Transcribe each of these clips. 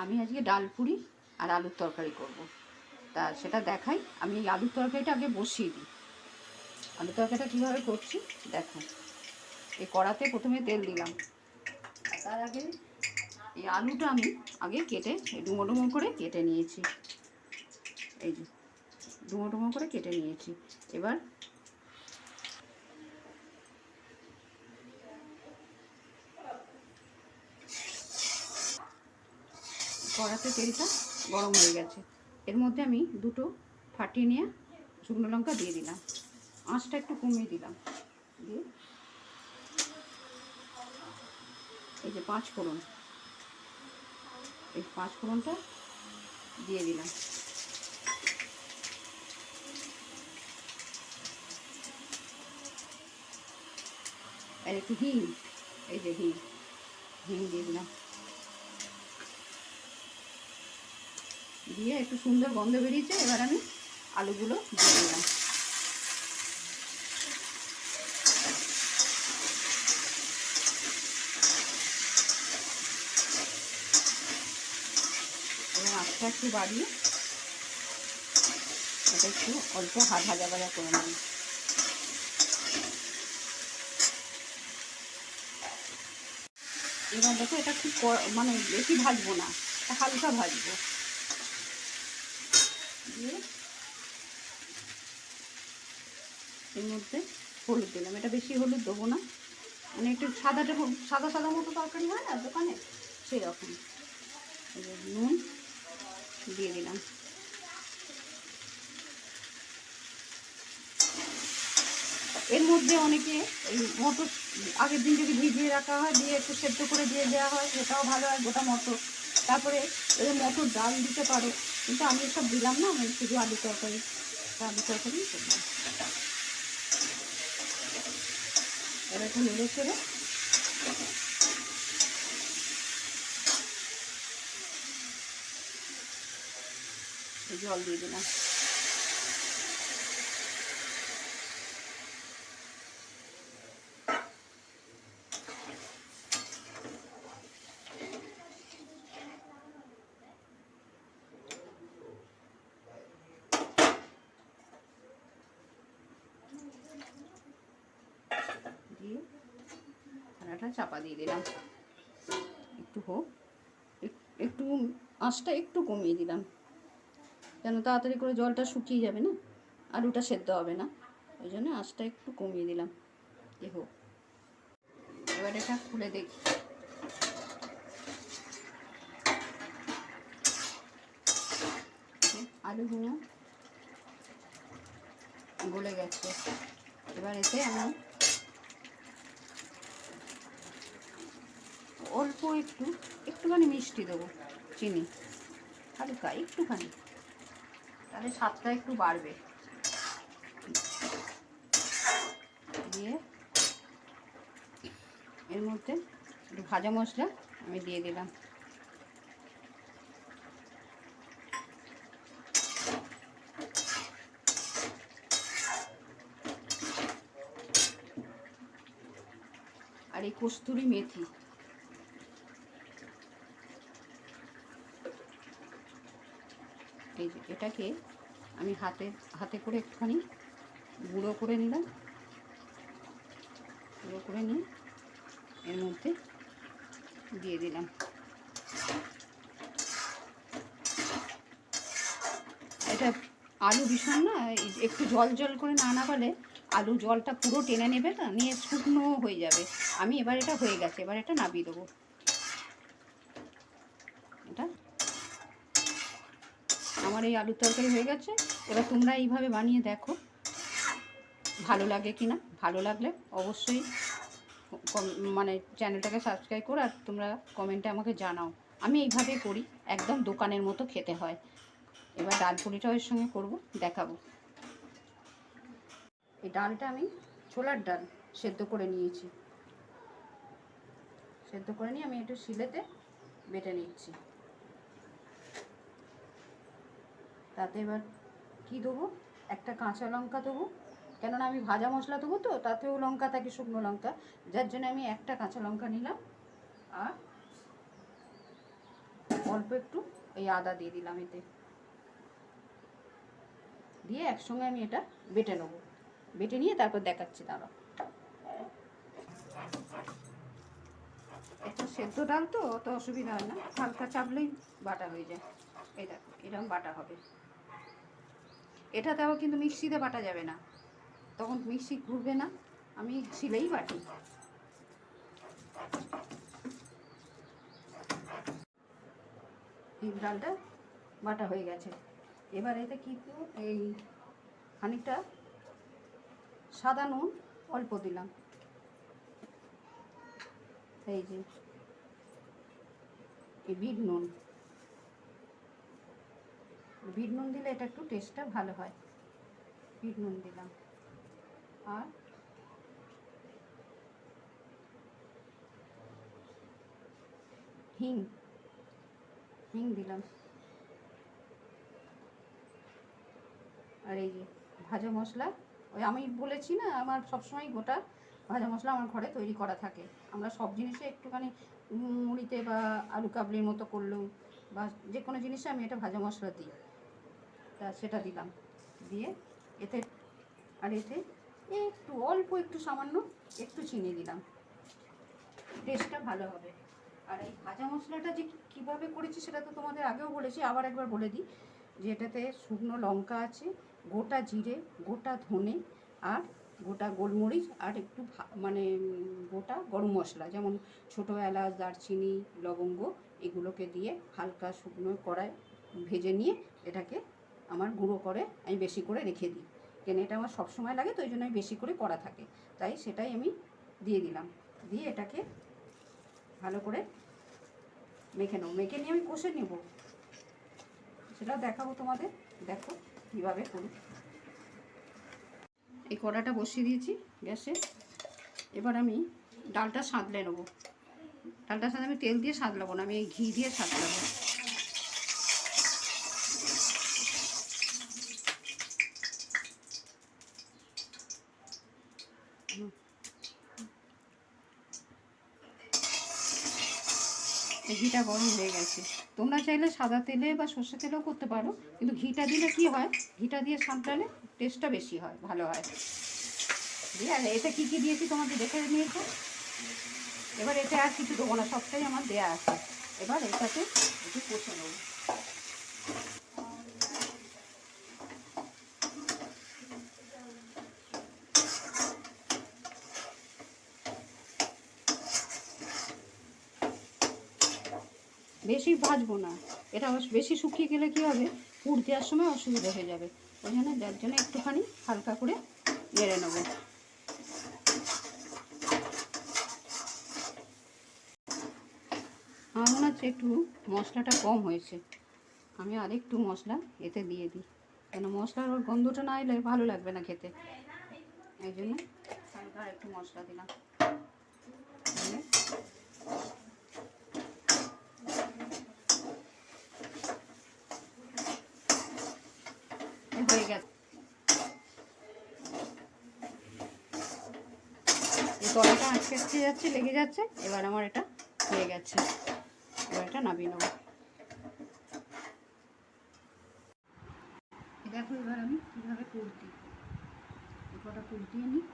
আমি আজকে ডাল পুরি আর আলুর তরকারি করব। তা সেটা দেখাই। আমি এই আলুর তরকারিটা আগে বসিয়ে দিই। আলুর তরকারিটা কীভাবে করছি দেখো। এই কড়াতে প্রথমে তেল দিলাম, তার আগে এই আলুটা আমি আগে কেটে ডুমো ডুমো করে কেটে নিয়েছি। এই যে ডুমো ডুমো করে কেটে নিয়েছি। এবার কড়াতে তেলটা গরম হয়ে গেছে, এর মধ্যে আমি দুটো ফাটিয়ে নিয়ে শুকনো লঙ্কা দিয়ে দিলাম। আঁচটা একটু কমিয়ে দিলাম, দিয়ে এই যে 5 ফোড়ন, এই 5 ফোড়নটা দিয়ে দিলাম। আর একটু হিং, এই যে হিং দিয়ে দিলাম। দিয়ে একটু সুন্দর গন্ধ বেরিয়েছে। এবার আমি আলুগুলো দিয়ে দিলাম। এবং আস্তে একটু বাড়িয়ে এটা একটু অল্প ভাজা ভাজা করে নেব। এবার দেখো এটা খুব মানে বেশি ভাজবো না, হালকা ভাজবো। দিয়ে এর মধ্যে হলুদ দিলাম, এটা বেশি হলুদ দেবো না, মানে একটু সাদা সাদা মতো তরকারি হয় না দোকানে, সেই রকম। নুন দিয়ে দিলাম। এর মধ্যে অনেকে এই মটর আগের দিন যদি ভিজিয়ে রাখা হয়, দিয়ে একটু সেদ্ধ করে দিয়ে দেওয়া হয়, সেটাও ভালো হয়, গোটা মটর। তারপরে এই মটর ডাল দিতে পারো, কিন্তু আমি এসব দিলাম না, আমি শুধু আলু তরকারি করলাম। এবার একটু নেড়ে চেড়ে জল দিয়ে দিলাম। দিয়ে ঢাকনাটা চাপা দিয়ে দিলাম, একটু হোক। একটু আঁচটা একটু কমিয়ে দিলাম, যেন তাড়াতাড়ি করে জলটা শুকিয়ে যাবে না, আলুটা সেদ্ধ হবে না, ওই জন্য আঁচটা একটু কমিয়ে দিলাম। এ হোক। এবার এটা খুলে দেখি। আলুগুলো গলে গেছে। এবার এতে আমি অল্প একটুখানি মিষ্টি দেবো, চিনি হালকা একটুখানি, তাহলে স্বাদটা একটু বাড়বে। দিয়ে এর মধ্যে একটু ভাজা মশলা আমি দিয়ে দিলাম। আর এই কস্তুরি মেথি, এই যে এটাকে আমি হাতে করে একটুখানি গুঁড়ো করে নিলাম। গুঁড়ো করে নিয়ে এর মধ্যে দিয়ে দিলাম। এটা আলু ভীষণ না, একটু জল জল করে না পারলে আলু জলটা পুরো টেনে নেবে না, নিয়ে শুকনো হয়ে যাবে। আমি এবার এটা হয়ে গেছে, এবার এটা নামিয়ে দেবো। এটা আমার এই আলুর তরকারি হয়ে গেছে। এবার তোমরা এইভাবে বানিয়ে দেখো ভালো লাগে কি না। ভালো লাগলে অবশ্যই মানে চ্যানেলটাকে সাবস্ক্রাইব করো, আর তোমরা কমেন্টে আমাকে জানাও। আমি এইভাবে করি, একদম দোকানের মতো খেতে হয়। এবার ডাল পুরিটাও এর সঙ্গে করবো, দেখাবো। এই ডালটা আমি ছোলার ডাল সেদ্ধ করে নিয়েছি। সেদ্ধ করে নিয়ে আমি একটু শিলেতে বেটে নিচ্ছি। তাতে এবার কী দেবো, একটা কাঁচা লঙ্কা দেবো, কেননা আমি ভাজা মশলা দেবো তো, তাতেও লঙ্কা থাকে, শুকনো লঙ্কা, যার জন্য আমি একটা কাঁচা লঙ্কা নিলাম। আর অল্প একটু এই আদা দিয়ে দিলাম এতে, দিয়ে একসঙ্গে আমি এটা বেটে নেবো। বেটে নিয়ে তারপর দেখাচ্ছি দাঁড়াও। এটা সেদ্ধ ডাল তো অত অসুবিধা হয় না, হালকা চাপলেই বাটা হয়ে যায়। এই দেখো এরকম বাটা হবে। এটাতে আবার কিন্তু মিক্সিতে বাটা যাবে না, তখন মিক্সি ঘুরবে না, আমি শিলেই বাটি। এই ডালটা বাটা হয়ে গেছে। এবার এতে কিন্তু এই খানিকটা সাদা নুন অল্প দিলাম, এই যে এই বিট নুন, বিট নুন দিলে এটা একটু টেস্টটা ভালো হয়, বিট নুন দিলাম। আর হিং, হিং দিলাম। আর এই যে ভাজা মশলা, ওই আমি বলেছি না আমার সবসময় গোটা ভাজা মশলা আমার ঘরে তৈরি করা থাকে। আমরা সব জিনিসে একটুখানি মুড়িতে বা আলু কাবলির মতো করলেও বা যে কোনো জিনিসে আমি এটা ভাজা মশলা দিই, তা সেটা দিলাম। দিয়ে এতে আর এতে একটু অল্প একটু সামান্য একটু চিনি দিলাম, টেস্টটা ভালো হবে। আর এই ভাজা মশলাটা যে কীভাবে করেছি সেটা তো তোমাদের আগেও বলেছি, আবার একবার বলে দিই যে এটাতে শুকনো লঙ্কা আছে, গোটা জিরে, গোটা ধনে আর গোটা গোলমরিচ আর একটু মানে গোটা গরম মশলা, যেমন ছোটো এলাচ, দারচিনি, লবঙ্গ, এগুলোকে দিয়ে হালকা শুকনো কড়ায় ভেজে নিয়ে এটাকে আমার গুঁড়ো করে আমি বেশি করে রেখে দিই, কেন এটা আমার সবসময় লাগে তো ওই জন্য আমি বেশি করে করা থাকে, তাই সেটাই আমি দিয়ে দিলাম। দিয়ে এটাকে ভালো করে মেখে নেবো, মেখে নিয়ে আমি কষে নেব, সেটা দেখাবো তোমাদের। দেখো কীভাবে করি। এই কড়াটা বসিয়ে দিয়েছি গ্যাসে, এবার আমি ডালটা সাঁতলে নেবো। ডালটার সাথে আমি তেল দিয়ে সাঁতলাবো না, আমি এই ঘি দিয়ে সাঁতলাবো। ঘিটা গরম হয়ে গেছে, তোমরা চাইলে সাদা তেলে বা সর্ষে তেলেও করতে পারো, কিন্তু ঘিটা দিলে কি হয়, ঘিটা দিয়ে সাঁতলালে টেস্টটা বেশি হয়, ভালো হয়। দিয়ে আর এতে কী কী দিয়েছি তোমাদের দেখে নিয়েছো। এবার এতে আর কিছু দেবো না, সবটাই আমার দেয়া আছে। এবার এটাতে একটু কষে নেব। বেশি ভাজবো না, এটা বেশি শুকিয়ে গেলে কী হবে, পুর দেওয়ার সময় অসুবিধা হয়ে যাবে, ওই জন্য যার জন্য একটুখানি হালকা করে নেড়ে নেবো। আমার মনে হচ্ছে একটু মশলাটা কম হয়েছে, আমি আরেকটু মশলা এতে দিয়ে দিই, কেন মশলার ওর গন্ধটা না এলে ভালো লাগবে না খেতে, এই জন্য হালকা একটু মশলা দিলাম। হয়ে গেছে, এই তলাটা আটকে যাচ্ছে, লেগে যাচ্ছে, এবার আমার এটা হয়ে গেছে, এবার এটা নামিয়ে নেবো। দেখো এবার আমি কীভাবে কুর্তি, কটা কুর্তিয়ে নিই।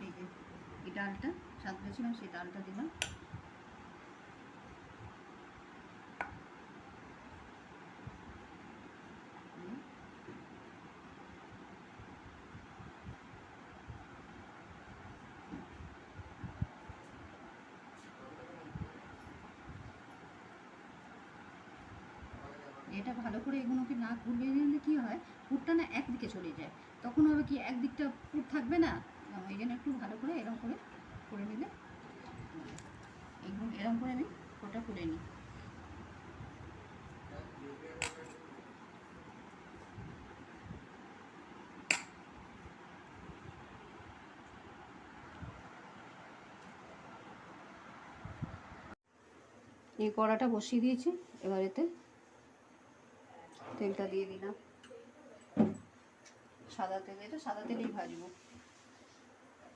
এই যে এই ডালটা সাঁতলেছিলাম, সেই ডালটা দিলাম, এটা ভালো করে এগুলোকে না ঘুরিয়ে নিলে কী হয়, পুরটা না একদিকে চলে যায়, তখন হবে কি একদিকটা পুর থাকবে না, এই জন্য একটু ভালো করে এরকম করে নিলে, এগুলো এরকম করে আমি ওটা করে নিই। এই কড়াটা বসিয়ে দিয়েছি, এবার এতে তেলটা দিয়ে দিলাম, সাদা তেল, এটা সাদা তেলেই ভাজবো।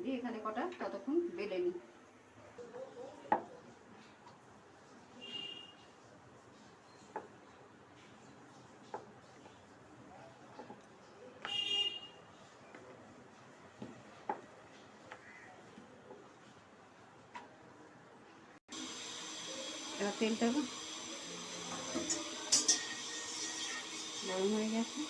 দিয়ে এখানে কটা ততক্ষণ বেলে নিই। এবার তেলটা গরম হয়ে গেছে।